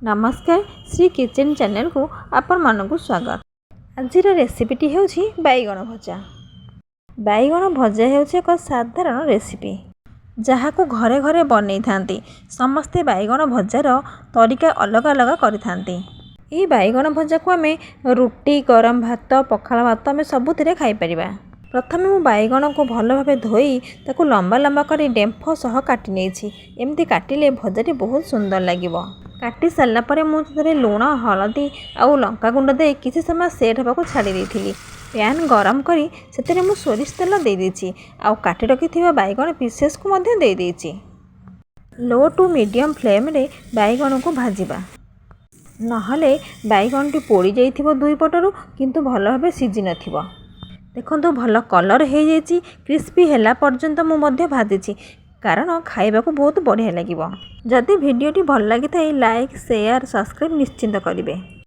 नमस्कार Shri kitchen channel को आपण मानक स्वागत। आज रेसिपीटी होउछि बैगण भजा। बैगण भजा होउछि एक साधारण रेसिपी जहाँ को घरे घरे बनै थांती। समस्ते बैगण भजार तरीका अलग अलग करि थांती। ई बैगण भजा को आमे रुटी गरम भात पखाला भात आमे सबुथिरे खाई परिबा। प्रथमे मु बैगण को भल भाबे धोई ताकू लंबा लंबा करी डेम्फ सह काटि नेछि। एमती काटिले भजाटी बहुत सुंदर लागिबो। काटी सारा पर मुझे लुण हलदी आउ लंका गुंड दे किसी समय सेट होगा छाड़ी देती। पैन गरम करी से मु सोरिष तेल दे देछि आउ काटी रखि बैगण पीसेस को मध्य दे देछि। लो टू मीडियम फ्लेम रे बैगण को भाजिबा नहले बैगण टी पोड़ी जाइथिबो दुई पटरु किंतु भल भाबे सिझी नथिबो। देखंतु भल कलर हो जाइछि। क्रिस्पी हैला पर्यंत मु मध्य भाजिछि कारण खाइबा को बहुत बढ़िया लगिबो। जदि वीडियोटी भल लगी थाए लाइक शेयर सब्सक्राइब निश्चिंत करिवे।